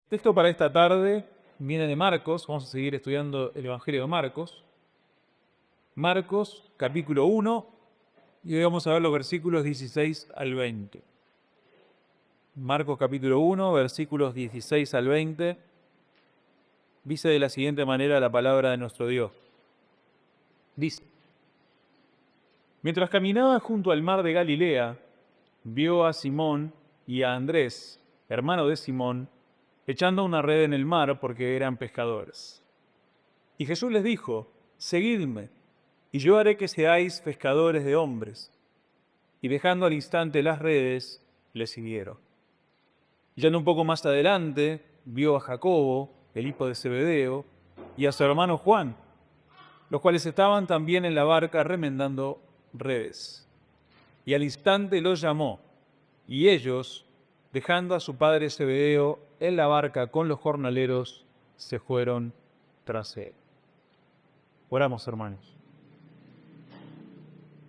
Texto para esta tarde viene de Marcos. Vamos a seguir estudiando el Evangelio de Marcos. Marcos, capítulo 1, y hoy vamos a ver los versículos 16 al 20. Marcos, capítulo 1, versículos 16 al 20. Dice de la siguiente manera la palabra de nuestro Dios. Dice: Mientras caminaba junto al mar de Galilea, vio a Simón y a Andrés, hermano de Simón, echando una red en el mar porque eran pescadores. Y Jesús les dijo: Seguidme, y yo haré que seáis pescadores de hombres. Y dejando al instante las redes, le siguieron. Yendo un poco más adelante, vio a Jacobo, el hijo de Zebedeo, y a su hermano Juan, los cuales estaban también en la barca remendando redes. Y al instante los llamó, y ellos, dejando a su padre Zebedeo en la barca con los jornaleros, se fueron tras él. Oramos, hermanos.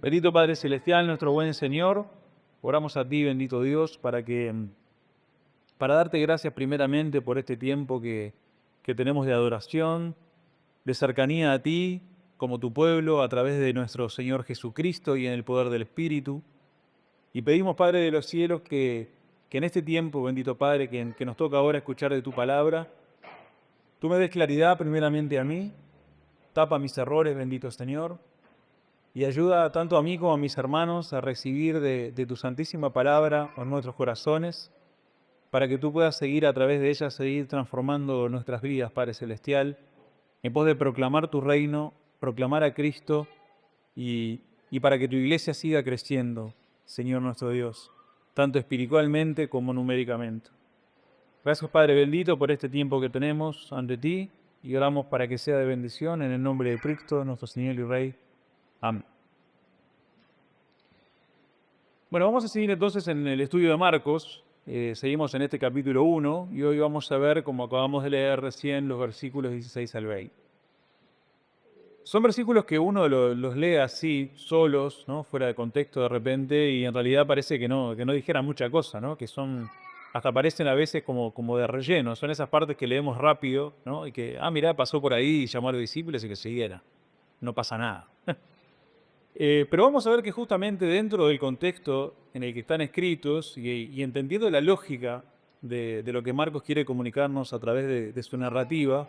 Bendito Padre Celestial, nuestro buen Señor, oramos a ti, bendito Dios, para darte gracias primeramente por este tiempo que tenemos de adoración, de cercanía a ti, como tu pueblo, a través de nuestro Señor Jesucristo y en el poder del Espíritu. Y pedimos, Padre de los cielos, que en este tiempo, bendito Padre, que nos toca ahora escuchar de tu palabra, tú me des claridad primeramente a mí, tapa mis errores, bendito Señor, y ayuda tanto a mí como a mis hermanos a recibir de tu santísima palabra en nuestros corazones, para que tú puedas seguir a través de ella, seguir transformando nuestras vidas, Padre Celestial, en pos de proclamar tu reino, proclamar a Cristo y para que tu iglesia siga creciendo, Señor nuestro Dios, tanto espiritualmente como numéricamente. Gracias, Padre bendito, por este tiempo que tenemos ante ti y oramos para que sea de bendición en el nombre de Cristo, nuestro Señor y Rey. Amén. Bueno, vamos a seguir entonces en el estudio de Marcos. Seguimos en este capítulo 1 y hoy vamos a ver, como acabamos de leer recién, los versículos 16 al 20. Son versículos que uno los lee así, solos, ¿no? Fuera de contexto de repente, y en realidad parece que no dijeran mucha cosa, ¿no? Que son, hasta parecen a veces como de relleno. Son esas partes que leemos rápido, ¿no? Y que, mirá, pasó por ahí y llamó a los discípulos y que siguiera. No pasa nada. Pero vamos a ver que justamente dentro del contexto en el que están escritos y entendiendo la lógica de lo que Marcos quiere comunicarnos a través de su narrativa,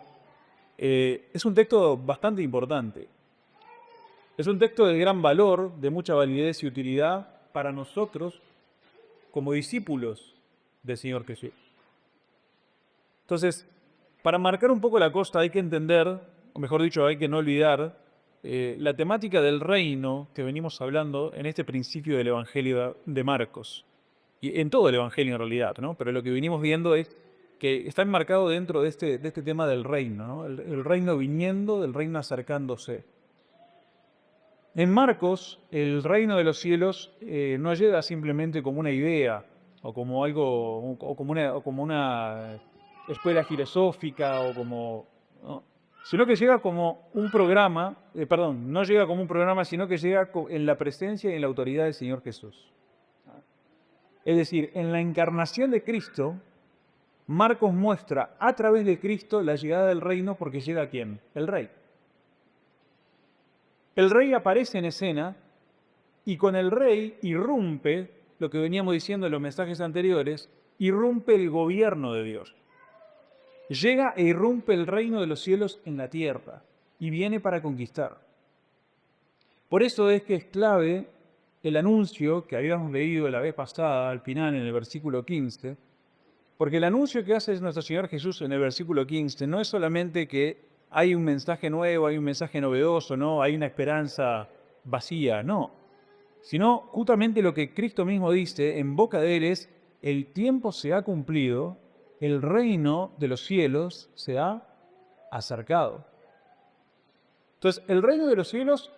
es un texto bastante importante. Es un texto de gran valor, de mucha validez y utilidad para nosotros como discípulos del Señor Jesús. Entonces, para marcar un poco la costa hay que entender, o mejor dicho, hay que no olvidar la temática del reino que venimos hablando en este principio del Evangelio de Marcos. Y en todo el Evangelio en realidad, ¿no? Pero lo que venimos viendo es que está enmarcado dentro de este tema del reino, ¿no? El reino viniendo, del reino acercándose. En Marcos, el reino de los cielos no llega simplemente como una idea o como algo, o como una escuela filosófica o como, ¿no? Sino que llega como un programa, no llega como un programa, sino que llega en la presencia y en la autoridad del Señor Jesús. Es decir, en la encarnación de Cristo, Marcos muestra a través de Cristo la llegada del reino porque llega ¿quién? El Rey. El Rey aparece en escena y con el Rey irrumpe, lo que veníamos diciendo en los mensajes anteriores, irrumpe el gobierno de Dios. Llega e irrumpe el reino de los cielos en la tierra y viene para conquistar. Por eso es que es clave el anuncio que habíamos leído la vez pasada, al final, en el versículo 15, porque el anuncio que hace nuestro Señor Jesús en el versículo 15 no es solamente que hay un mensaje nuevo, hay un mensaje novedoso, no, hay una esperanza vacía, no, sino justamente lo que Cristo mismo dice en boca de él es: el tiempo se ha cumplido, el reino de los cielos se ha acercado. Entonces, el reino de los cielos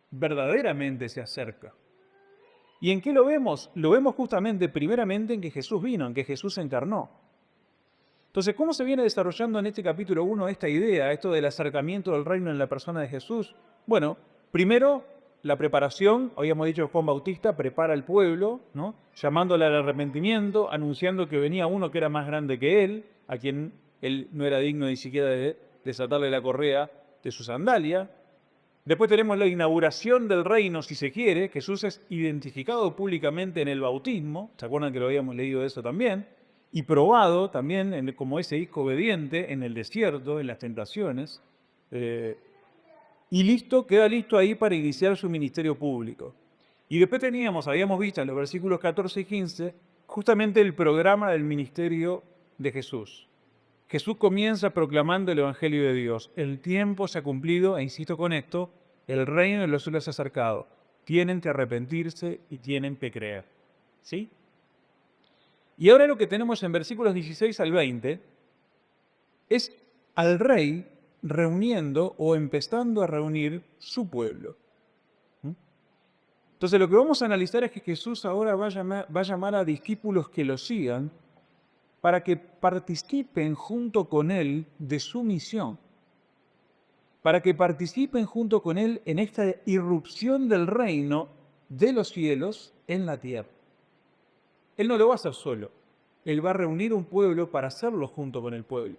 verdaderamente se acerca. ¿Y en qué lo vemos? Lo vemos justamente, primeramente, en que Jesús vino, en que Jesús se encarnó. Entonces, ¿cómo se viene desarrollando en este capítulo 1 esta idea, esto del acercamiento del reino en la persona de Jesús? Bueno, primero, la preparación. Habíamos dicho que Juan Bautista prepara al pueblo, ¿no? Llamándole al arrepentimiento, anunciando que venía uno que era más grande que él, a quien él no era digno ni siquiera de desatarle la correa de su sandalia. Después tenemos la inauguración del reino, si se quiere. Jesús es identificado públicamente en el bautismo, ¿se acuerdan que lo habíamos leído de eso también? Y probado también como ese hijo obediente en el desierto, en las tentaciones. Y listo, queda listo ahí para iniciar su ministerio público. Y después habíamos visto en los versículos 14 y 15, justamente el programa del ministerio de Jesús. Jesús comienza proclamando el Evangelio de Dios. El tiempo se ha cumplido, e insisto con esto, el reino de los cielos se ha acercado. Tienen que arrepentirse y tienen que creer. ¿Sí? Y ahora lo que tenemos en versículos 16 al 20 es al rey reuniendo o empezando a reunir su pueblo. Entonces lo que vamos a analizar es que Jesús ahora va a llamar a discípulos que lo sigan para que participen junto con Él de su misión, para que participen junto con Él en esta irrupción del reino de los cielos en la tierra. Él no lo va a hacer solo, Él va a reunir un pueblo para hacerlo junto con el pueblo.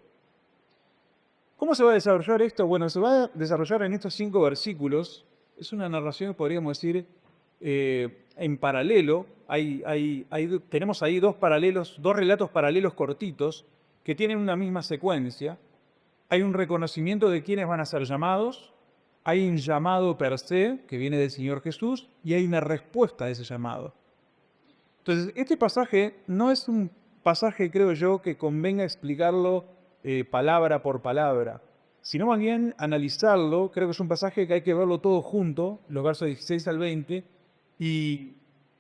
¿Cómo se va a desarrollar esto? Bueno, se va a desarrollar en estos 5 versículos. Es una narración, podríamos decir, en paralelo. Tenemos ahí dos relatos paralelos cortitos que tienen una misma secuencia. Hay un reconocimiento de quiénes van a ser llamados, hay un llamado per se que viene del Señor Jesús y hay una respuesta a ese llamado. Entonces, este pasaje no es un pasaje, creo yo, que convenga explicarlo palabra por palabra, sino más bien analizarlo. Creo que es un pasaje que hay que verlo todo junto, los versos 16 al 20, y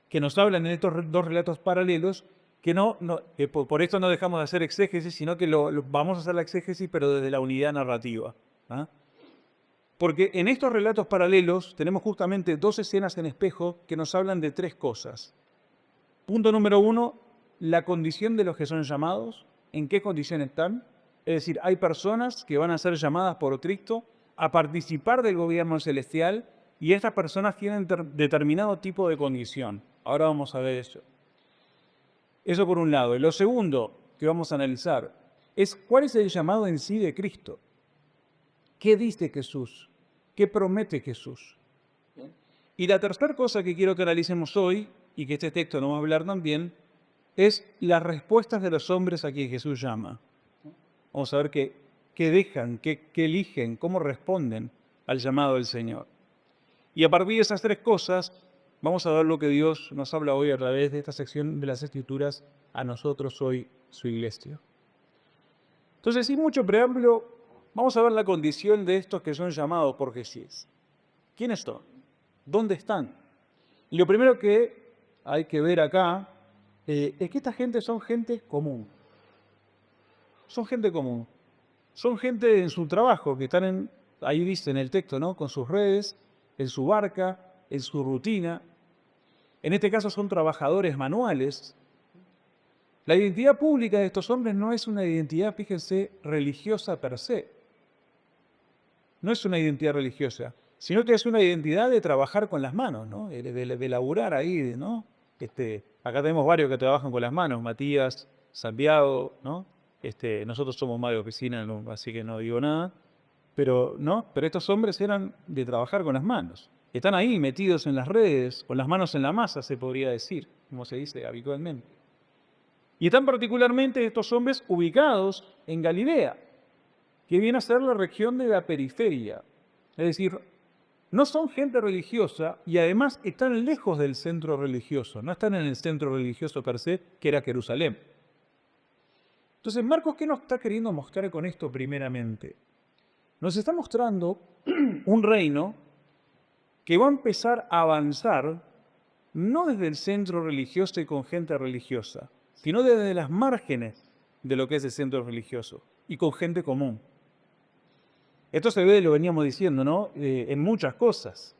que nos hablan en estos dos relatos paralelos, que por esto no dejamos de hacer exégesis, sino que vamos a hacer la exégesis, pero desde la unidad narrativa. ¿Ah? Porque en estos relatos paralelos tenemos justamente 2 escenas en espejo que nos hablan de 3 cosas. Punto número 1, la condición de los que son llamados, en qué condición están. Es decir, hay personas que van a ser llamadas por Cristo a participar del gobierno celestial y estas personas tienen determinado tipo de condición. Ahora vamos a ver eso. Eso por un lado. Y lo segundo que vamos a analizar es cuál es el llamado en sí de Cristo. ¿Qué dice Jesús? ¿Qué promete Jesús? Y la tercera cosa que quiero que analicemos hoy, y que este texto nos va a hablar también, es las respuestas de los hombres a quien Jesús llama. Vamos a ver qué dejan, qué eligen, cómo responden al llamado del Señor. Y a partir de esas 3 cosas, vamos a ver lo que Dios nos habla hoy a través de esta sección de las Escrituras a nosotros hoy, su iglesia. Entonces, sin mucho preámbulo, vamos a ver la condición de estos que son llamados por Jesús. ¿Quiénes son? ¿Dónde están? Y lo primero que hay que ver acá es que esta gente son gente común. Son gente común. Son gente en su trabajo, que están ahí dice en el texto, ¿no? Con sus redes, en su barca, en su rutina. En este caso son trabajadores manuales. La identidad pública de estos hombres no es una identidad, fíjense, religiosa per se. No es una identidad religiosa, sino que es una identidad de trabajar con las manos, ¿no? De laburar ahí, ¿no? Acá tenemos varios que trabajan con las manos, Matías, Santiago, ¿no? Nosotros somos más de oficina, así que no digo nada. Pero estos hombres eran de trabajar con las manos. Están ahí metidos en las redes, con las manos en la masa, se podría decir, como se dice habitualmente. Y están particularmente estos hombres ubicados en Galilea, que viene a ser la región de la periferia. Es decir, no son gente religiosa y además están lejos del centro religioso, no están en el centro religioso per se, que era Jerusalén. Entonces, Marcos, ¿qué nos está queriendo mostrar con esto primeramente? Nos está mostrando un reino que va a empezar a avanzar no desde el centro religioso y con gente religiosa, sino desde las márgenes de lo que es el centro religioso y con gente común. Esto se ve, lo veníamos diciendo, ¿no? En muchas cosas.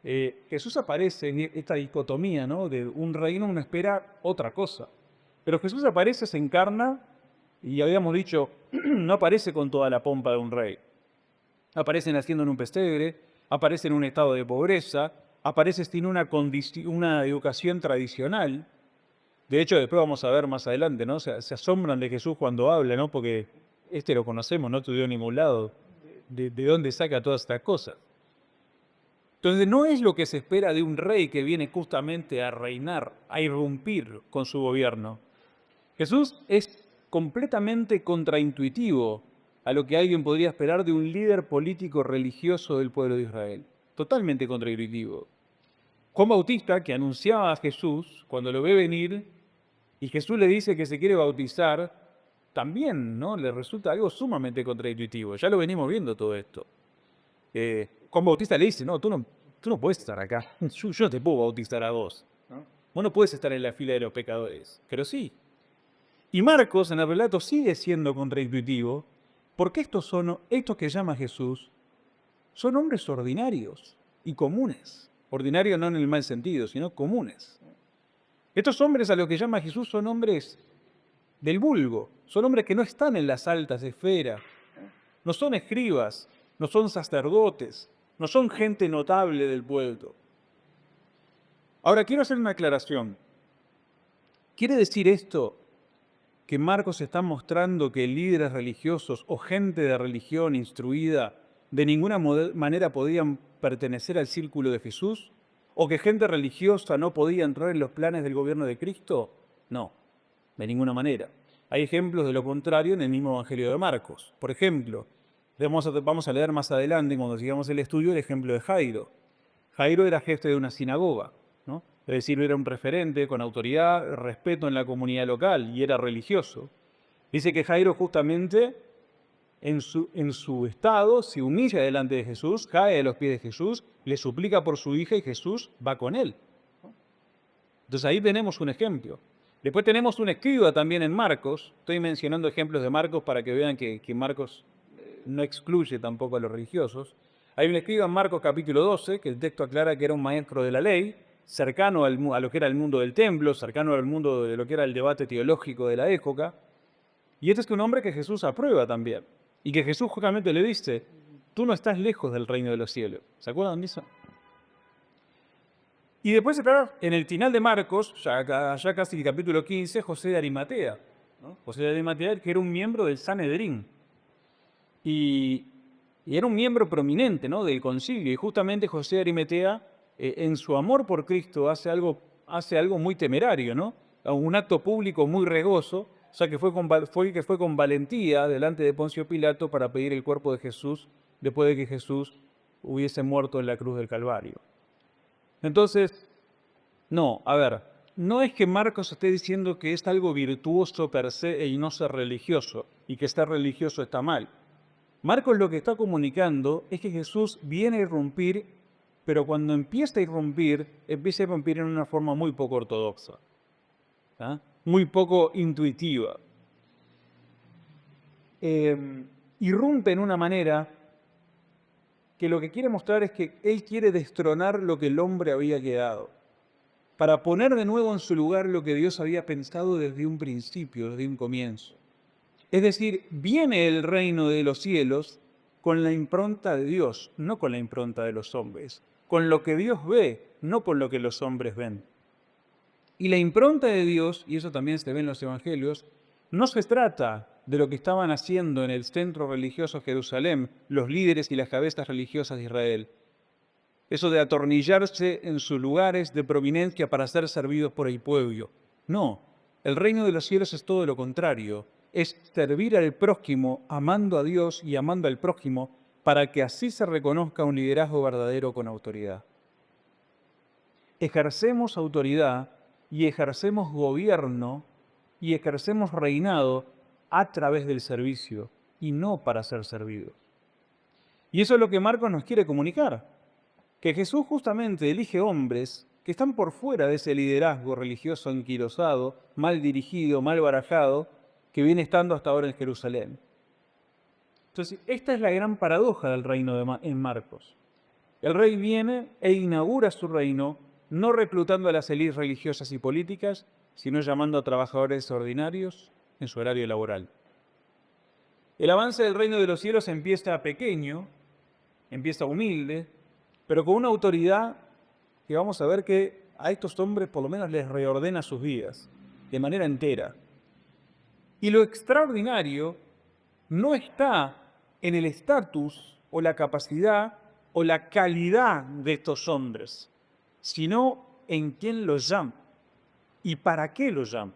Jesús aparece en esta dicotomía, ¿no? De un reino, uno espera otra cosa. Pero Jesús aparece, se encarna, y habíamos dicho, no aparece con toda la pompa de un rey. Aparece naciendo en un pesebre, aparece en un estado de pobreza, aparece sin una educación tradicional. De hecho, después vamos a ver más adelante, ¿no? Se asombran de Jesús cuando habla, ¿no? Porque lo conocemos, no estudió en ningún lado. ¿De dónde saca todas estas cosas? Entonces, no es lo que se espera de un rey que viene justamente a reinar, a irrumpir con su gobierno. Jesús es completamente contraintuitivo a lo que alguien podría esperar de un líder político religioso del pueblo de Israel. Totalmente contraintuitivo. Juan Bautista, que anunciaba a Jesús, cuando lo ve venir, y Jesús le dice que se quiere bautizar, también, ¿no? Le resulta algo sumamente contraintuitivo. Ya lo venimos viendo todo esto. Juan Bautista le dice, no, tú no puedes estar acá. Yo no te puedo bautizar a vos. ¿No? Vos no puedes estar en la fila de los pecadores. Pero sí. Y Marcos, en el relato, sigue siendo contraintuitivo, porque estos que llama Jesús, son hombres ordinarios y comunes. Ordinarios no en el mal sentido, sino comunes. Estos hombres a los que llama Jesús son hombres del vulgo, son hombres que no están en las altas esferas, no son escribas, no son sacerdotes, no son gente notable del pueblo. Ahora, quiero hacer una aclaración. ¿Quiere decir esto que Marcos está mostrando que líderes religiosos o gente de religión instruida de ninguna manera podían pertenecer al círculo de Jesús? ¿O que gente religiosa no podía entrar en los planes del gobierno de Cristo? No, de ninguna manera. Hay ejemplos de lo contrario en el mismo Evangelio de Marcos. Por ejemplo, vamos a leer más adelante, cuando sigamos el estudio, el ejemplo de Jairo. Jairo era jefe de una sinagoga, ¿no? Es decir, era un referente con autoridad, respeto en la comunidad local y era religioso. Dice que Jairo justamente en su estado se humilla delante de Jesús, cae a los pies de Jesús, le suplica por su hija y Jesús va con él. Entonces ahí tenemos un ejemplo. Después tenemos un escriba también en Marcos. Estoy mencionando ejemplos de Marcos para que vean que Marcos no excluye tampoco a los religiosos. Hay un escriba en Marcos capítulo 12, que el texto aclara que era un maestro de la ley, cercano a lo que era el mundo del templo, cercano al mundo de lo que era el debate teológico de la época. Y este es un hombre que Jesús aprueba también. Y que Jesús justamente le dice, tú no estás lejos del reino de los cielos. ¿Se acuerdan de eso? Y después está en el final de Marcos, ya casi el capítulo 15, José de Arimatea. ¿No? José de Arimatea, que era un miembro del Sanedrín. Y era un miembro prominente, ¿no?, del concilio. Y justamente José de Arimatea, en su amor por Cristo, hace algo muy temerario, ¿no? Un acto público muy regoso, o sea, que fue con valentía delante de Poncio Pilato para pedir el cuerpo de Jesús después de que Jesús hubiese muerto en la cruz del Calvario. Entonces, no es que Marcos esté diciendo que es algo virtuoso per se y no ser religioso, y que estar religioso está mal. Marcos lo que está comunicando es que Jesús viene a irrumpir, pero cuando empieza a irrumpir en una forma muy poco ortodoxa, muy poco intuitiva. Irrumpe en una manera que lo que quiere mostrar es que Él quiere destronar lo que el hombre había quedado, para poner de nuevo en su lugar lo que Dios había pensado desde un principio, desde un comienzo. Es decir, viene el reino de los cielos con la impronta de Dios, no con la impronta de los hombres, con lo que Dios ve, no con lo que los hombres ven. Y la impronta de Dios, y eso también se ve en los evangelios, no se trata de lo que estaban haciendo en el centro religioso Jerusalén los líderes y las cabezas religiosas de Israel. Eso de atornillarse en sus lugares de prominencia para ser servidos por el pueblo. No, el reino de los cielos es todo lo contrario. Es servir al prójimo amando a Dios y amando al prójimo para que así se reconozca un liderazgo verdadero con autoridad. Ejercemos autoridad y ejercemos gobierno y ejercemos reinado a través del servicio y no para ser servidos. Y eso es lo que Marcos nos quiere comunicar, que Jesús justamente elige hombres que están por fuera de ese liderazgo religioso anquilosado, mal dirigido, mal barajado, que viene estando hasta ahora en Jerusalén. Entonces, esta es la gran paradoja del reino en Marcos. El rey viene e inaugura su reino, no reclutando a las élites religiosas y políticas, sino llamando a trabajadores ordinarios en su horario laboral. El avance del reino de los cielos empieza pequeño, empieza humilde, pero con una autoridad que vamos a ver que a estos hombres por lo menos les reordena sus vidas. de manera entera. Y lo extraordinario no está en el estatus o la capacidad o la calidad de estos hombres, sino en quién los llama y para qué los llama.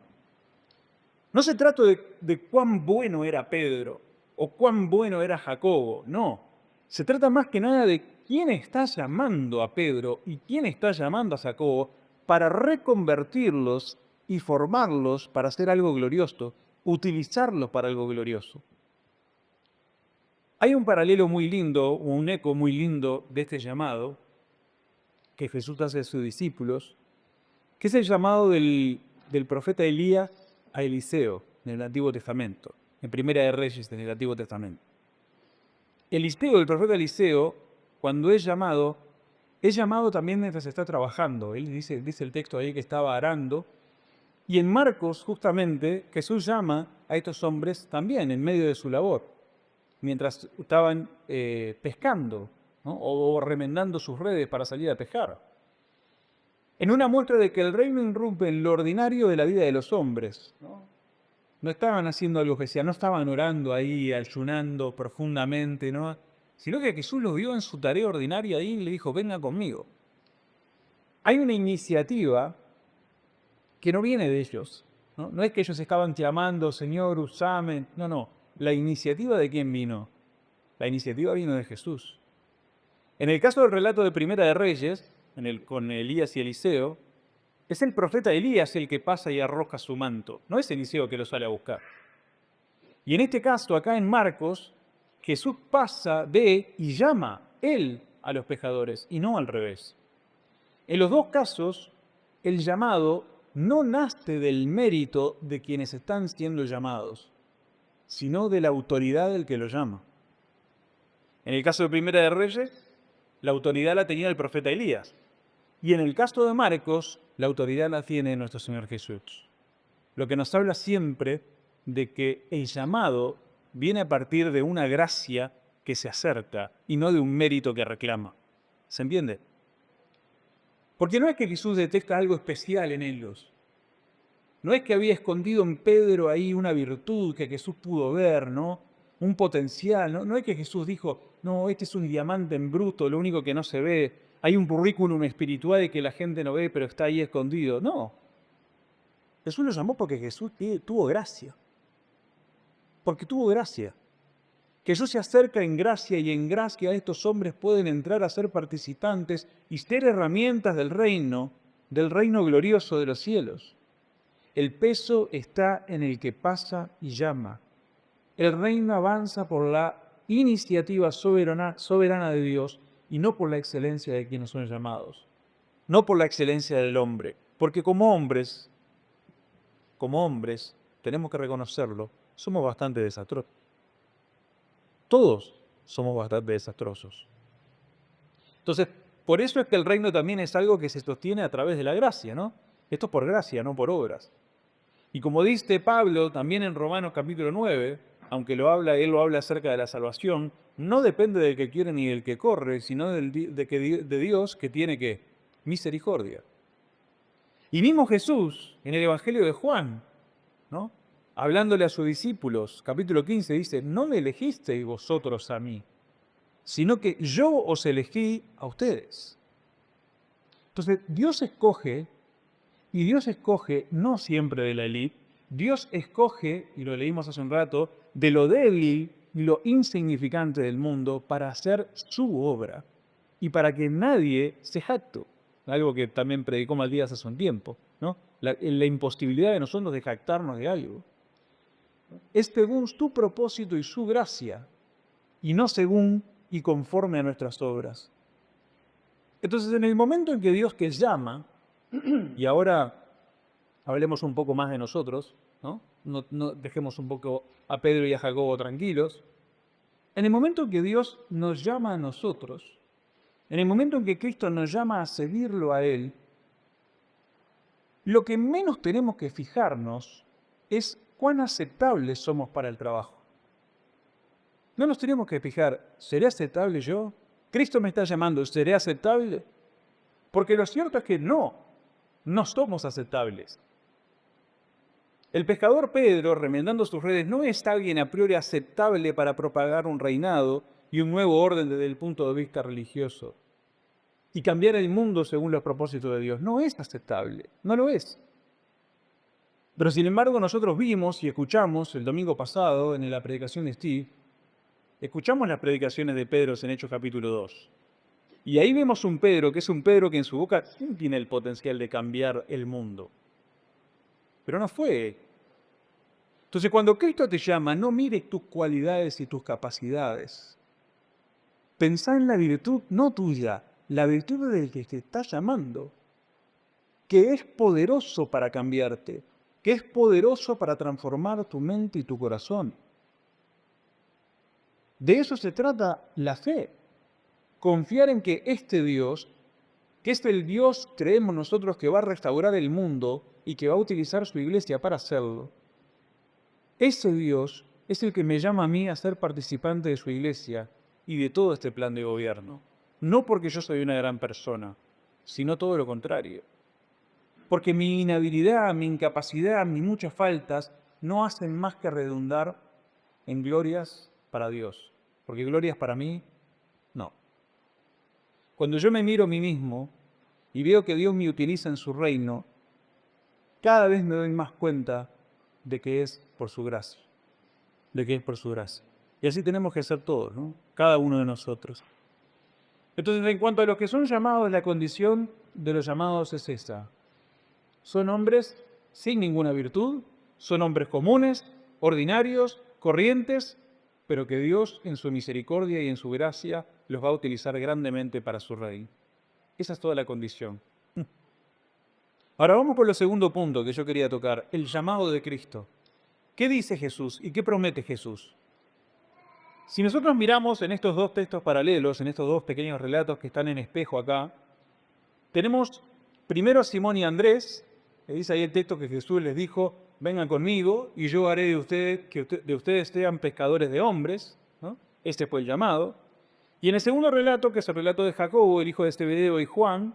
No se trata de cuán bueno era Pedro o cuán bueno era Jacobo, no. Se trata más que nada de quién está llamando a Pedro y quién está llamando a Jacobo para reconvertirlos y formarlos para hacer algo glorioso, utilizarlos para algo glorioso. Hay un paralelo muy lindo, un eco muy lindo de este llamado que Jesús hace a sus discípulos, que es el llamado del profeta Elías a Eliseo en el Antiguo Testamento, en Primera de Reyes en el Antiguo Testamento. Eliseo, el profeta Eliseo, cuando es llamado también mientras está trabajando. Él dice el texto ahí que estaba arando. Y en Marcos, justamente, Jesús llama a estos hombres también en medio de su labor, mientras estaban pescando, ¿no? o remendando sus redes para salir a pescar. En una muestra de que el reino irrumpe en lo ordinario de la vida de los hombres. No estaban haciendo algo especial, no estaban orando ahí, ayunando profundamente, ¿no? Sino que Jesús los vio en su tarea ordinaria ahí y le dijo, venga conmigo. Hay una iniciativa que no viene de ellos, ¿no? No es que ellos estaban clamando, Señor, usame. No. ¿La iniciativa de quién vino? La iniciativa vino de Jesús. En el caso del relato de Primera de Reyes, con Elías y Eliseo, es el profeta Elías el que pasa y arroja su manto, no es Eliseo que lo sale a buscar. Y en este caso, acá en Marcos, Jesús pasa, ve y llama él a los pecadores y no al revés. En los dos casos, el llamado no nace del mérito de quienes están siendo llamados, sino de la autoridad del que lo llama. En el caso de Primera de Reyes, la autoridad la tenía el profeta Elías. Y en el caso de Marcos, la autoridad la tiene nuestro Señor Jesús. Lo que nos habla siempre de que el llamado viene a partir de una gracia que se acerca y no de un mérito que reclama. ¿Se entiende? Porque no es que Jesús detecta algo especial en ellos. No es que había escondido en Pedro ahí una virtud que Jesús pudo ver, ¿no? Un potencial, ¿no? No es que Jesús dijo, no, este es un diamante en bruto, lo único que no se ve. Hay un currículum espiritual que la gente no ve, pero está ahí escondido. No. Jesús lo llamó porque Jesús tuvo gracia. Porque tuvo gracia. Jesús se acerca en gracia y en gracia estos hombres pueden entrar a ser participantes y ser herramientas del reino glorioso de los cielos. El peso está en el que pasa y llama. El reino avanza por la iniciativa soberana de Dios y no por la excelencia de quienes son llamados. No por la excelencia del hombre. Porque como hombres, tenemos que reconocerlo, somos bastante desastrosos. Todos somos bastante desastrosos. Entonces, por eso es que el reino también es algo que se sostiene a través de la gracia, ¿no? Esto es por gracia, no por obras. Y como dice Pablo también en Romanos capítulo 9, aunque él lo habla acerca de la salvación, no depende del que quiere ni del que corre, sino de Dios que tiene que misericordia. Y mismo Jesús, en el Evangelio de Juan, ¿no? Hablándole a sus discípulos, capítulo 15, dice, no me elegisteis vosotros a mí, sino que yo os elegí a ustedes. Entonces, Dios escoge, y Dios escoge no siempre de la élite, Dios escoge, y lo leímos hace un rato, de lo débil y lo insignificante del mundo para hacer su obra y para que nadie se jacte. Algo que también predicó Matías hace un tiempo, ¿no? La imposibilidad de nosotros de jactarnos de algo. Es según su propósito y su gracia, y no según y conforme a nuestras obras. Entonces, en el momento en que Dios que llama, y ahora hablemos un poco más de nosotros, ¿no? No dejemos un poco a Pedro y a Jacobo tranquilos. En el momento en que Dios nos llama a nosotros, en el momento en que Cristo nos llama a seguirlo a Él, lo que menos tenemos que fijarnos es cuán aceptables somos para el trabajo. No nos tenemos que fijar, ¿seré aceptable yo? Cristo me está llamando, ¿seré aceptable? Porque lo cierto es que no somos aceptables. El pescador Pedro, remendando sus redes, no es alguien a priori aceptable para propagar un reinado y un nuevo orden desde el punto de vista religioso y cambiar el mundo según los propósitos de Dios. No es aceptable, no lo es. Pero sin embargo nosotros vimos y escuchamos el domingo pasado en la predicación de Steve, escuchamos las predicaciones de Pedro en Hechos capítulo 2. Y ahí vemos un Pedro que es un Pedro que en su boca sí tiene el potencial de cambiar el mundo. Pero no fue. Entonces cuando Cristo te llama, no mires tus cualidades y tus capacidades. Pensá en la virtud no tuya, la virtud del que te está llamando, que es poderoso para cambiarte, que es poderoso para transformar tu mente y tu corazón. De eso se trata la fe. Confiar en que este Dios, que es el Dios, creemos nosotros, que va a restaurar el mundo y que va a utilizar su iglesia para hacerlo, ese Dios es el que me llama a mí a ser participante de su iglesia y de todo este plan de gobierno. No porque yo soy una gran persona, sino todo lo contrario. Porque mi inhabilidad, mi incapacidad, mis muchas faltas no hacen más que redundar en glorias para Dios. Porque glorias para mí, no. Cuando yo me miro a mí mismo y veo que Dios me utiliza en su reino, cada vez me doy más cuenta de que es por su gracia. De que es por su gracia. Y así tenemos que ser todos, ¿no? Cada uno de nosotros. Entonces, en cuanto a los que son llamados, la condición de los llamados es esta. Son hombres sin ninguna virtud, son hombres comunes, ordinarios, corrientes, pero que Dios en su misericordia y en su gracia los va a utilizar grandemente para su reino. Esa es toda la condición. Ahora vamos por el segundo punto que yo quería tocar, el llamado de Cristo. ¿Qué dice Jesús y qué promete Jesús? Si nosotros miramos en estos dos textos paralelos, en estos dos pequeños relatos que están en espejo acá, tenemos primero a Simón y Andrés, que dice ahí el texto que Jesús les dijo, vengan conmigo y yo haré de ustedes que de ustedes sean pescadores de hombres, ¿no? Este fue el llamado. Y en el segundo relato, que es el relato de Jacobo, el hijo de Zebedeo y Juan,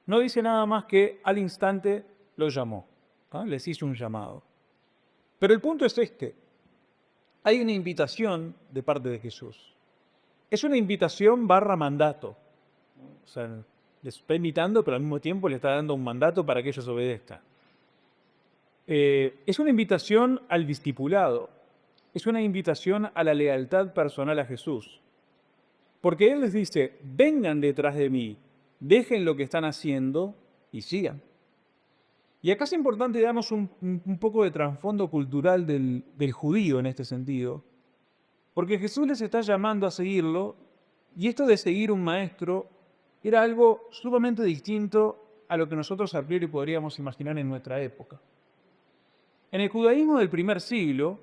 no dice nada más que al instante los llamó, ¿no? Les hizo un llamado. Pero el punto es este. Hay una invitación de parte de Jesús. Es una invitación barra mandato. O sea, les está invitando, pero al mismo tiempo le está dando un mandato para que ellos obedezcan. Es una invitación al discipulado. Es una invitación a la lealtad personal a Jesús. Porque Él les dice, vengan detrás de mí, dejen lo que están haciendo y sigan. Y acá es importante darnos un poco de trasfondo cultural del judío en este sentido, porque Jesús les está llamando a seguirlo, y esto de seguir un maestro era algo sumamente distinto a lo que nosotros a priori podríamos imaginar en nuestra época. En el judaísmo del primer siglo,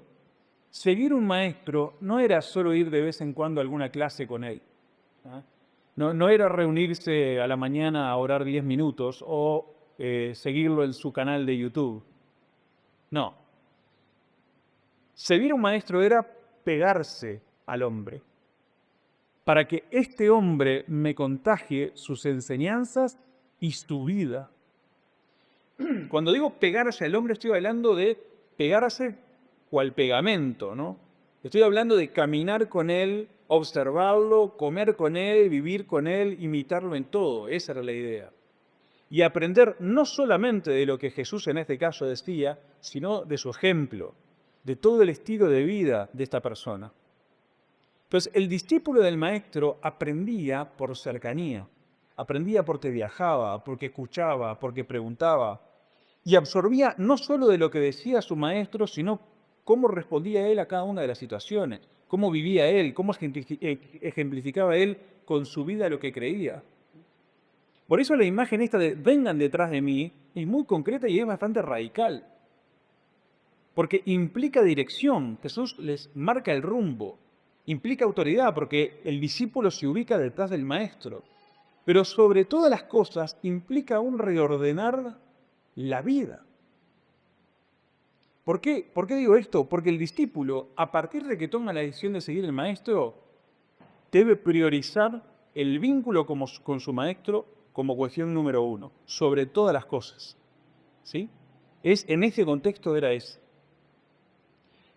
seguir un maestro no era solo ir de vez en cuando a alguna clase con él. ¿Ah? No era reunirse a la mañana a orar 10 minutos o seguirlo en su canal de YouTube. No. Seguir a un maestro era pegarse al hombre para que este hombre me contagie sus enseñanzas y su vida. Cuando digo pegarse al hombre, estoy hablando de pegarse cual pegamento, ¿no? Estoy hablando de caminar con él, observarlo, comer con él, vivir con él, imitarlo en todo. Esa era la idea. Y aprender no solamente de lo que Jesús en este caso decía, sino de su ejemplo, de todo el estilo de vida de esta persona. Entonces, el discípulo del maestro aprendía por cercanía, aprendía porque viajaba, porque escuchaba, porque preguntaba, y absorbía no solo de lo que decía su maestro, sino cómo respondía él a cada una de las situaciones, cómo vivía él, cómo ejemplificaba él con su vida lo que creía. Por eso la imagen esta de vengan detrás de mí es muy concreta y es bastante radical, porque implica dirección. Jesús les marca el rumbo, implica autoridad, porque el discípulo se ubica detrás del maestro, pero sobre todas las cosas implica un reordenar la vida. ¿Por qué? ¿Por qué digo esto? Porque el discípulo, a partir de que toma la decisión de seguir el maestro, debe priorizar el vínculo con su maestro como cuestión número uno, sobre todas las cosas. ¿Sí? En ese contexto era ese.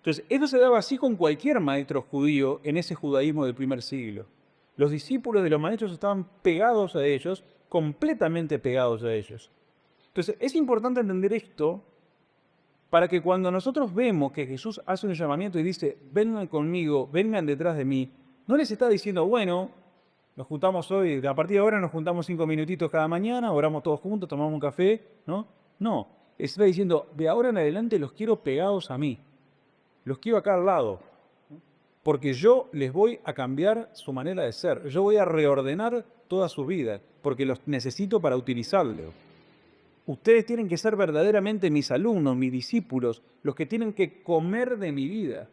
Entonces, esto se daba así con cualquier maestro judío en ese judaísmo del primer siglo. Los discípulos de los maestros estaban pegados a ellos, completamente pegados a ellos. Entonces, es importante entender esto para que cuando nosotros vemos que Jesús hace un llamamiento y dice, vengan conmigo, vengan detrás de mí, no les está diciendo, bueno, nos juntamos hoy, a partir de ahora nos juntamos 5 minutitos cada mañana, oramos todos juntos, tomamos un café, ¿no? No, está diciendo, de ahora en adelante los quiero pegados a mí, los quiero acá al lado, porque yo les voy a cambiar su manera de ser, yo voy a reordenar toda su vida, porque los necesito para utilizarlo. Ustedes tienen que ser verdaderamente mis alumnos, mis discípulos, los que tienen que comer de mi vida.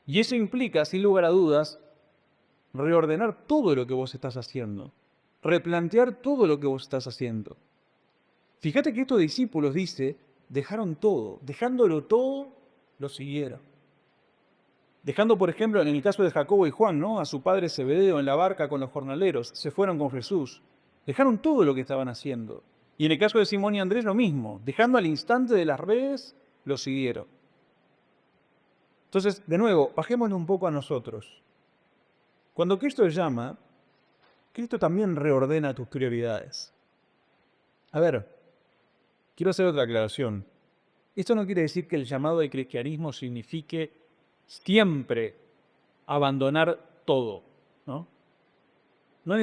Y eso implica, sin lugar a dudas, reordenar todo lo que vos estás haciendo, replantear todo lo que vos estás haciendo. Fíjate que estos discípulos, dice, dejaron todo, dejándolo todo, lo siguieron. Dejando, por ejemplo, en el caso de Jacobo y Juan, ¿no? A su padre Zebedeo en la barca con los jornaleros, se fueron con Jesús. Dejaron todo lo que estaban haciendo. Y en el caso de Simón y Andrés, lo mismo. Dejando al instante de las redes, lo siguieron. Entonces, de nuevo, bajémonos un poco a nosotros. Cuando Cristo llama, Cristo también reordena tus prioridades. A ver, quiero hacer otra aclaración. Esto no quiere decir que el llamado del cristianismo signifique siempre abandonar todo, ¿no? No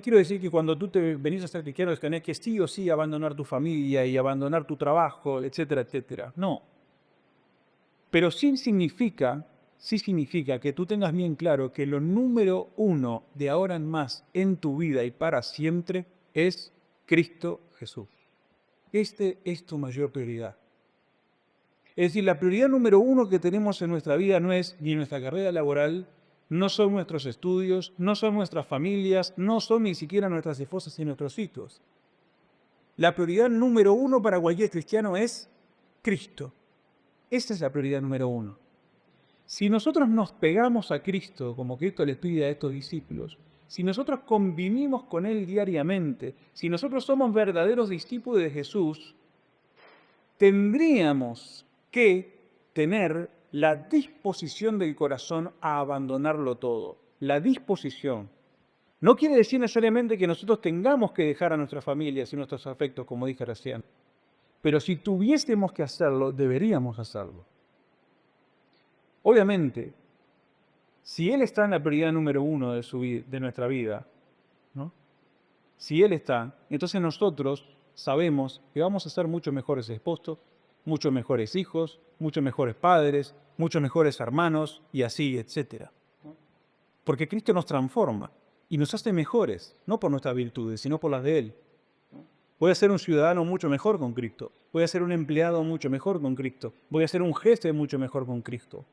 quiero decir que cuando tú te venís a ser cristiano tenés que sí o sí abandonar tu familia y abandonar tu trabajo, etcétera, etcétera. No. Pero sí significa que tú tengas bien claro que lo número uno de ahora en más en tu vida y para siempre es Cristo Jesús. Este es tu mayor prioridad. Es decir, la prioridad número uno que tenemos en nuestra vida no es ni nuestra carrera laboral, no son nuestros estudios, no son nuestras familias, no son ni siquiera nuestras esposas y nuestros hijos. La prioridad número uno para cualquier cristiano es Cristo. Esa es la prioridad número uno. Si nosotros nos pegamos a Cristo, como Cristo les pide a estos discípulos, si nosotros convivimos con Él diariamente, si nosotros somos verdaderos discípulos de Jesús, tendríamos que tener la disposición del corazón a abandonarlo todo. La disposición. No quiere decir necesariamente que nosotros tengamos que dejar a nuestras familias y nuestros afectos, como dije recién. Pero si tuviésemos que hacerlo, deberíamos hacerlo. Obviamente, si Él está en la prioridad número uno de nuestra vida, ¿no? Si Él está, entonces nosotros sabemos que vamos a ser mucho mejores esposos, mucho mejores hijos, mucho mejores padres, mucho mejores hermanos y así, etc. Porque Cristo nos transforma y nos hace mejores, no por nuestras virtudes, sino por las de Él. Voy a ser un ciudadano mucho mejor con Cristo. Voy a ser un empleado mucho mejor con Cristo. Voy a ser un jefe mucho mejor con Cristo.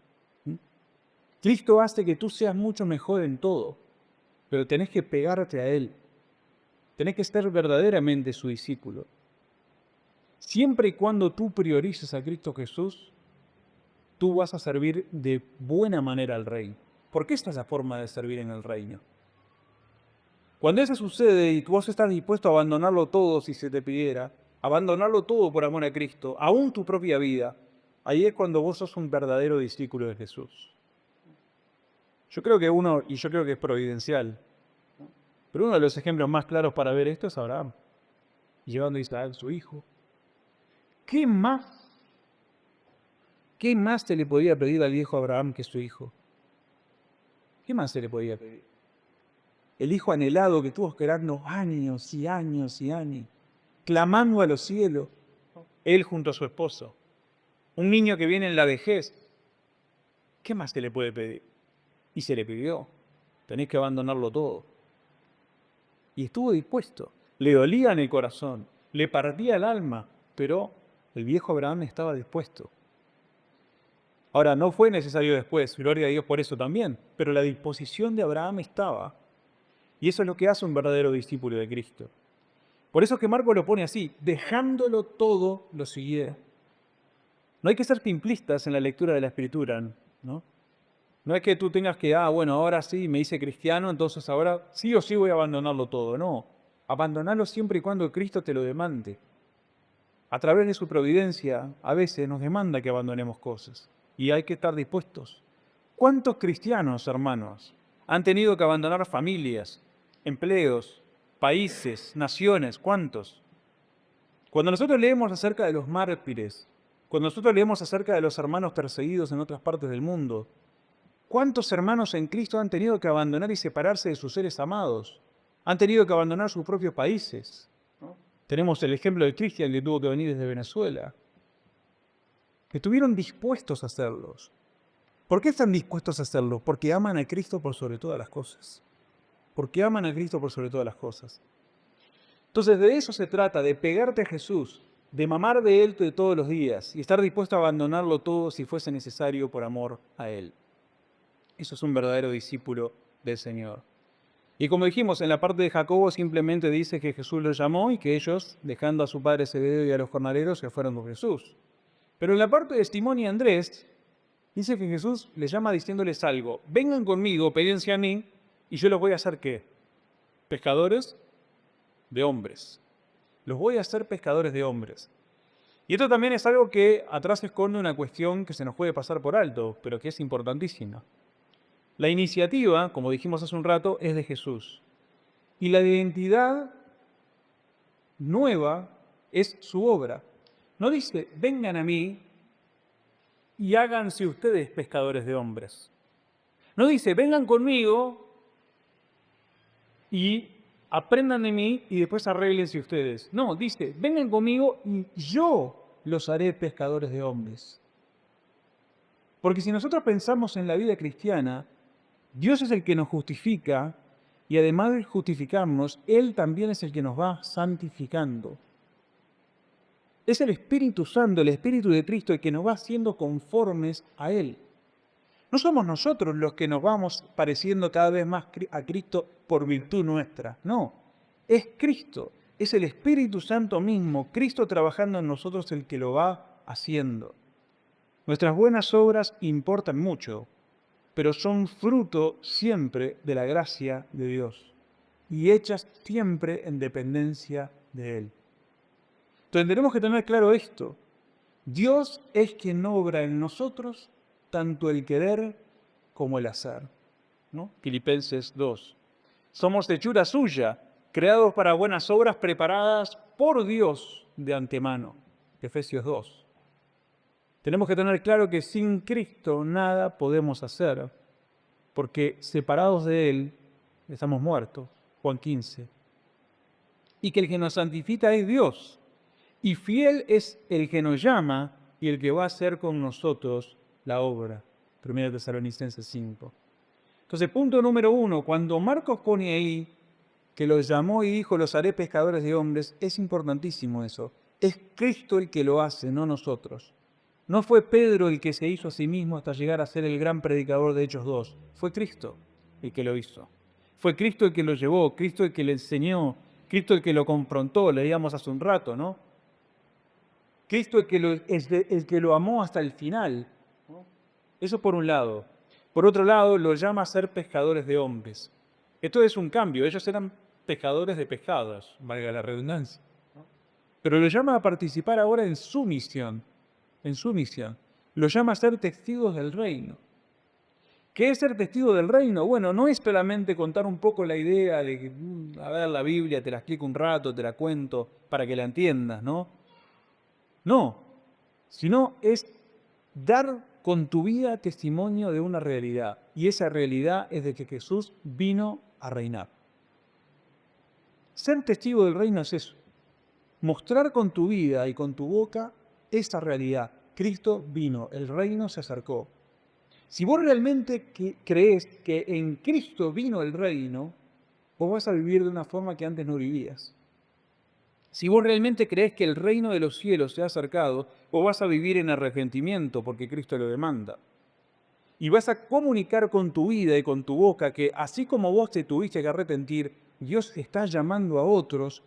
Cristo hace que tú seas mucho mejor en todo, pero tenés que pegarte a Él. Tenés que ser verdaderamente su discípulo. Siempre y cuando tú priorices a Cristo Jesús, tú vas a servir de buena manera al reino. Porque esta es la forma de servir en el reino. Cuando eso sucede y vos estás dispuesto a abandonarlo todo si se te pidiera, abandonarlo todo por amor a Cristo, aún tu propia vida, ahí es cuando vos sos un verdadero discípulo de Jesús. Yo creo que es providencial, pero uno de los ejemplos más claros para ver esto es Abraham, llevando a Isaac su hijo. ¿Qué más se le podía pedir al viejo Abraham que su hijo? ¿Qué más se le podía pedir? El hijo anhelado que tuvo esperando años y años y años, clamando a los cielos, él junto a su esposo. Un niño que viene en la vejez. ¿Qué más se le puede pedir? Y se le pidió. Tenés que abandonarlo todo. Y estuvo dispuesto. Le dolía en el corazón, le partía el alma, pero el viejo Abraham estaba dispuesto. Ahora, no fue necesario después, gloria a Dios por eso también, pero la disposición de Abraham estaba. Y eso es lo que hace un verdadero discípulo de Cristo. Por eso es que Marcos lo pone así, dejándolo todo, lo siguiera. No hay que ser simplistas en la lectura de la Escritura, ¿no? No es que tú tengas que, bueno, ahora sí me hice cristiano, entonces ahora sí o sí voy a abandonarlo todo. No, abandonarlo siempre y cuando Cristo te lo demande. a través de su providencia, a veces nos demanda que abandonemos cosas. Y hay que estar dispuestos. ¿Cuántos cristianos, hermanos, han tenido que abandonar familias, empleos, países, naciones? ¿Cuántos? Cuando nosotros leemos acerca de los mártires, cuando nosotros leemos acerca de los hermanos perseguidos en otras partes del mundo, ¿cuántos hermanos en Cristo han tenido que abandonar y separarse de sus seres amados? Han tenido que abandonar sus propios países. Tenemos el ejemplo de Cristian, que tuvo que venir desde Venezuela. Estuvieron dispuestos a hacerlos. ¿Por qué están dispuestos a hacerlo? Porque aman a Cristo por sobre todas las cosas. Porque aman a Cristo por sobre todas las cosas. Entonces, de eso se trata, de pegarte a Jesús, de mamar de Él de todos los días y estar dispuesto a abandonarlo todo si fuese necesario por amor a Él. Eso es un verdadero discípulo del Señor. Y como dijimos, en la parte de Jacobo simplemente dice que Jesús los llamó y que ellos, dejando a su padre Zebedeo y a los jornaleros, se fueron con Jesús. Pero en la parte de Simón y Andrés, dice que Jesús les llama diciéndoles algo. Vengan conmigo, péguense a mí, y yo los voy a hacer ¿qué? Pescadores de hombres. Los voy a hacer pescadores de hombres. Y esto también es algo que atrás esconde una cuestión que se nos puede pasar por alto, pero que es importantísima. La iniciativa, como dijimos hace un rato, es de Jesús. Y la identidad nueva es su obra. No dice, vengan a mí y háganse ustedes pescadores de hombres. No dice, vengan conmigo y aprendan de mí y después arréglense ustedes. No, dice, vengan conmigo y yo los haré pescadores de hombres. Porque si nosotros pensamos en la vida cristiana, Dios es el que nos justifica y además de justificarnos, Él también es el que nos va santificando. Es el Espíritu Santo, el Espíritu de Cristo, el que nos va haciendo conformes a Él. No somos nosotros los que nos vamos pareciendo cada vez más a Cristo por virtud nuestra. No, es Cristo, es el Espíritu Santo mismo, Cristo trabajando en nosotros el que lo va haciendo. Nuestras buenas obras importan mucho, pero son fruto siempre de la gracia de Dios y hechas siempre en dependencia de Él. Entonces tenemos que tener claro esto. Dios es quien obra en nosotros tanto el querer como el hacer, ¿no? Filipenses 2. Somos hechura suya, creados para buenas obras preparadas por Dios de antemano. Efesios 2. Tenemos que tener claro que sin Cristo nada podemos hacer, porque separados de Él estamos muertos. Juan 15. Y que el que nos santifica es Dios. Y fiel es el que nos llama y el que va a hacer con nosotros la obra. 1 Tesalonicenses 5. Entonces, punto número 1, cuando Marcos pone ahí que los llamó y dijo, los haré pescadores de hombres, es importantísimo eso. Es Cristo el que lo hace, no nosotros. No fue Pedro el que se hizo a sí mismo hasta llegar a ser el gran predicador de Hechos 2. Fue Cristo el que lo hizo. Fue Cristo el que lo llevó, Cristo el que le enseñó, Cristo el que lo confrontó, leíamos hace un rato, ¿no? Cristo el que lo amó hasta el final. Eso por un lado. Por otro lado, los llama a ser pescadores de hombres. Esto es un cambio. Ellos eran pescadores de pescados, valga la redundancia. Pero los llama a participar ahora en su misión. En su misión. Los llama a ser testigos del reino. ¿Qué es ser testigo del reino? Bueno, no es solamente contar un poco la idea de que, a ver, la Biblia, te la explico un rato, te la cuento para que la entiendas, ¿no? No, sino es dar con tu vida testimonio de una realidad. Y esa realidad es de que Jesús vino a reinar. Ser testigo del reino es eso. Mostrar con tu vida y con tu boca esa realidad. Cristo vino, el reino se acercó. Si vos realmente crees que en Cristo vino el reino, vos vas a vivir de una forma que antes no vivías. Si vos realmente crees que el reino de los cielos se ha acercado, vos vas a vivir en arrepentimiento porque Cristo lo demanda. Y vas a comunicar con tu vida y con tu boca que así como vos te tuviste que arrepentir, Dios está llamando a otros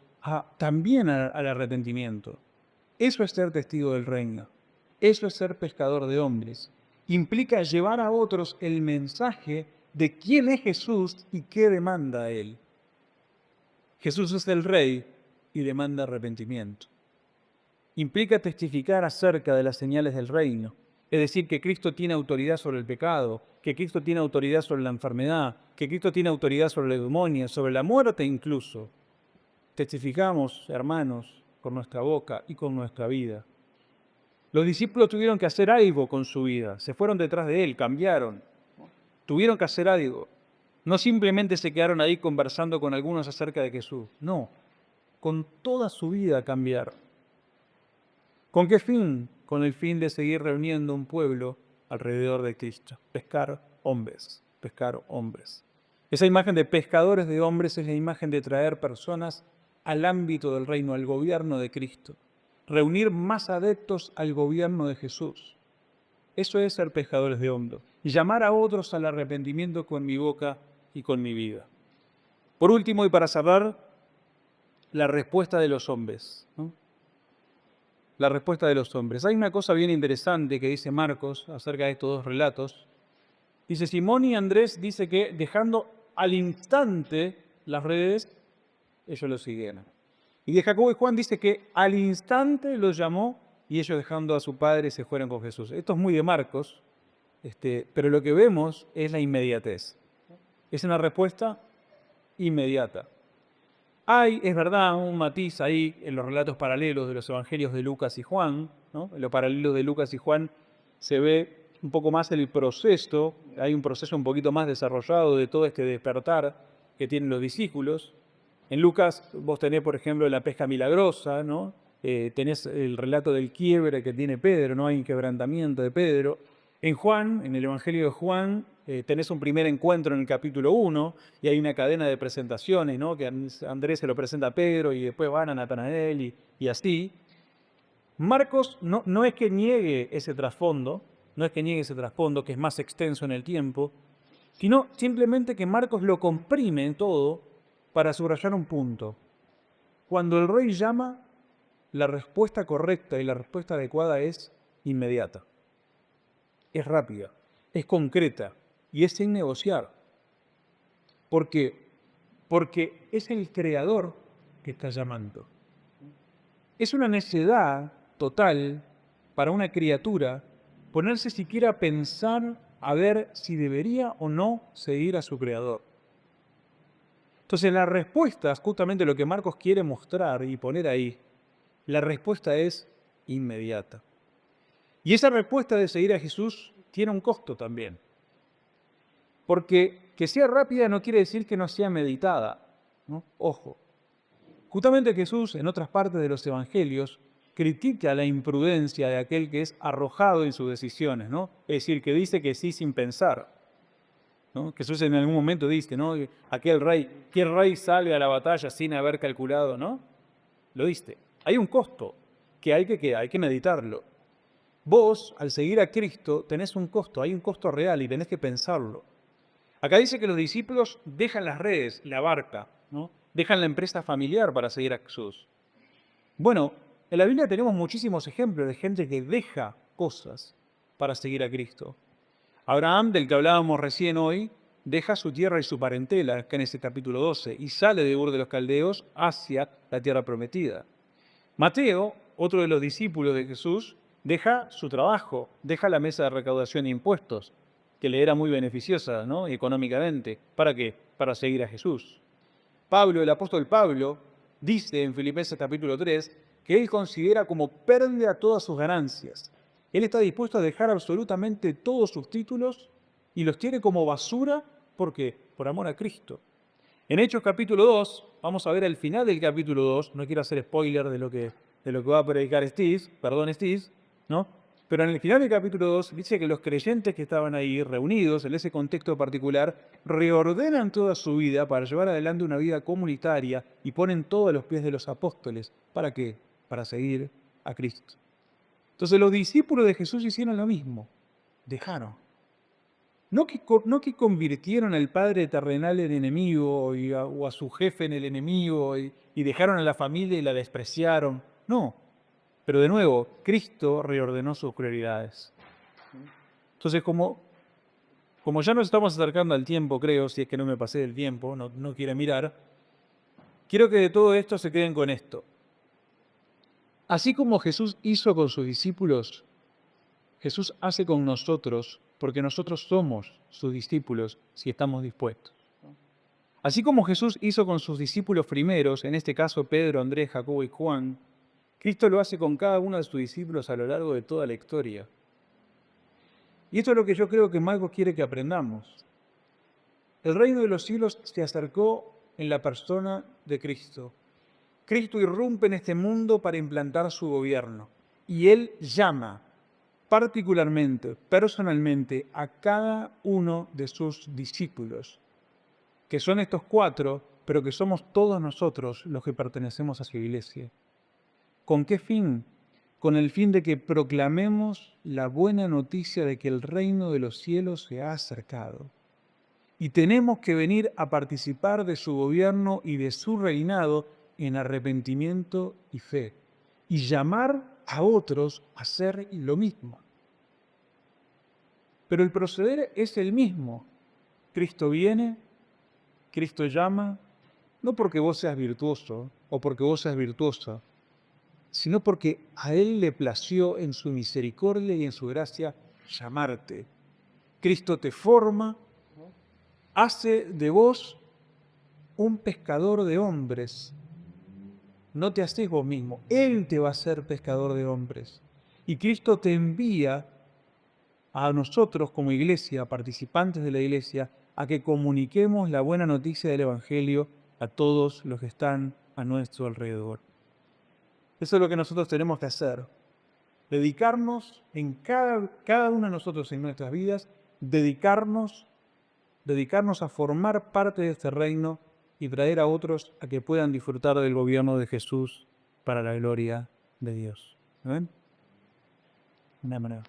también al arrepentimiento. Eso es ser testigo del reino. Eso es ser pescador de hombres. Implica llevar a otros el mensaje de quién es Jesús y qué demanda Él. Jesús es el Rey y demanda arrepentimiento. implica testificar acerca de las señales del reino. Es decir, que Cristo tiene autoridad sobre el pecado, que Cristo tiene autoridad sobre la enfermedad, que Cristo tiene autoridad sobre la demonio, sobre la muerte incluso. Testificamos, hermanos, con nuestra boca y con nuestra vida. Los discípulos tuvieron que hacer algo con su vida, se fueron detrás de Él, cambiaron, tuvieron que hacer algo. No simplemente se quedaron ahí conversando con algunos acerca de Jesús, no, con toda su vida cambiaron. ¿Con qué fin? Con el fin de seguir reuniendo un pueblo alrededor de Cristo, pescar hombres, pescar hombres. Esa imagen de pescadores de hombres es la imagen de traer personas al ámbito del reino, al gobierno de Cristo. Reunir más adeptos al gobierno de Jesús. Eso es ser pescadores de hombres. Y llamar a otros al arrepentimiento con mi boca y con mi vida. Por último, y para cerrar, la respuesta de los hombres, ¿no? La respuesta de los hombres. Hay una cosa bien interesante que dice Marcos acerca de estos dos relatos. Dice, Simón y Andrés dice que dejando al instante las redes, ellos lo siguieron. Y de Jacobo y Juan dice que al instante los llamó y ellos dejando a su padre se fueron con Jesús. Esto es muy de Marcos, pero lo que vemos es la inmediatez. Es una respuesta inmediata. Hay, es verdad, un matiz ahí en los relatos paralelos de los evangelios de Lucas y Juan, ¿no? En los paralelos de Lucas y Juan se ve un poco más el proceso, hay un proceso un poquito más desarrollado de todo este despertar que tienen los discípulos. En Lucas vos tenés, por ejemplo, la pesca milagrosa, ¿no? Tenés el relato del quiebre que tiene Pedro, ¿no? Hay un quebrantamiento de Pedro. En Juan, en el Evangelio de Juan, tenés un primer encuentro en el capítulo 1 y hay una cadena de presentaciones, ¿no? Que Andrés se lo presenta a Pedro y después van a Natanael y así. Marcos no es que niegue ese trasfondo, no es que niegue ese trasfondo, que es más extenso en el tiempo, sino simplemente que Marcos lo comprime en todo para subrayar un punto. Cuando el rey llama, la respuesta correcta y la respuesta adecuada es inmediata. Es rápida, es concreta y es sin negociar. ¿Por qué? Porque es el Creador que está llamando. Es una necedad total para una criatura ponerse siquiera a pensar a ver si debería o no seguir a su Creador. Entonces la respuesta es justamente lo que Marcos quiere mostrar y poner ahí. La respuesta es inmediata. Y esa respuesta de seguir a Jesús tiene un costo también. Porque que sea rápida no quiere decir que no sea meditada, ¿no? Ojo. Justamente Jesús, en otras partes de los evangelios, critica la imprudencia de aquel que es arrojado en sus decisiones, ¿no? Es decir, que dice que sí sin pensar, ¿no? Jesús en algún momento dice, ¿no? ¿Qué rey sale a la batalla sin haber calculado, ¿no? Lo diste. Hay un costo que hay que meditarlo. Vos, al seguir a Cristo, tenés un costo, hay un costo real y tenés que pensarlo. Acá dice que los discípulos dejan las redes, la barca, ¿no? Dejan la empresa familiar para seguir a Jesús. Bueno, en la Biblia tenemos muchísimos ejemplos de gente que deja cosas para seguir a Cristo. Abraham, del que hablábamos recién hoy, deja su tierra y su parentela, acá en ese capítulo 12, y sale de Ur de los Caldeos hacia la tierra prometida. Mateo, otro de los discípulos de Jesús, deja su trabajo, deja la mesa de recaudación de impuestos, que le era muy beneficiosa, ¿no? Económicamente. ¿Para qué? Para seguir a Jesús. Pablo, el apóstol Pablo, dice en Filipenses capítulo 3 que él considera como pérdida todas sus ganancias. Él está dispuesto a dejar absolutamente todos sus títulos y los tiene como basura, ¿por qué? Por amor a Cristo. En Hechos capítulo 2, vamos a ver al final del capítulo 2, no quiero hacer spoiler de lo que va a predicar Steve, ¿no? Pero en el final del capítulo 2 dice que los creyentes que estaban ahí reunidos en ese contexto particular reordenan toda su vida para llevar adelante una vida comunitaria y ponen todo a los pies de los apóstoles. ¿Para qué? Para seguir a Cristo. Entonces los discípulos de Jesús hicieron lo mismo. Dejaron. No que convirtieron al padre terrenal en enemigo o a su jefe en el enemigo y dejaron a la familia y la despreciaron. No. Pero de nuevo, Cristo reordenó sus prioridades. Entonces, como ya nos estamos acercando al tiempo, creo, si es que no me pasé del tiempo, no quiero mirar, quiero que de todo esto se queden con esto. Así como Jesús hizo con sus discípulos, Jesús hace con nosotros, porque nosotros somos sus discípulos si estamos dispuestos. Así como Jesús hizo con sus discípulos primeros, en este caso Pedro, Andrés, Jacobo y Juan, Cristo lo hace con cada uno de sus discípulos a lo largo de toda la historia. Y esto es lo que yo creo que Marcos quiere que aprendamos. El reino de los cielos se acercó en la persona de Cristo. Cristo irrumpe en este mundo para implantar su gobierno. Y Él llama particularmente, personalmente, a cada uno de sus discípulos, que son estos 4, pero que somos todos nosotros los que pertenecemos a su iglesia. ¿Con qué fin? Con el fin de que proclamemos la buena noticia de que el reino de los cielos se ha acercado. Y tenemos que venir a participar de su gobierno y de su reinado en arrepentimiento y fe. Y llamar a otros a hacer lo mismo. Pero el proceder es el mismo. Cristo viene, Cristo llama, no porque vos seas virtuoso o porque vos seas virtuosa, sino porque a Él le plació en su misericordia y en su gracia llamarte. Cristo te forma, hace de vos un pescador de hombres. No te haces vos mismo, Él te va a hacer pescador de hombres. Y Cristo te envía a nosotros como iglesia, participantes de la iglesia, a que comuniquemos la buena noticia del Evangelio a todos los que están a nuestro alrededor. Eso es lo que nosotros tenemos que hacer. Dedicarnos en cada uno de nosotros en nuestras vidas, dedicarnos a formar parte de este reino y traer a otros a que puedan disfrutar del gobierno de Jesús para la gloria de Dios. ¿Ven? Una manera.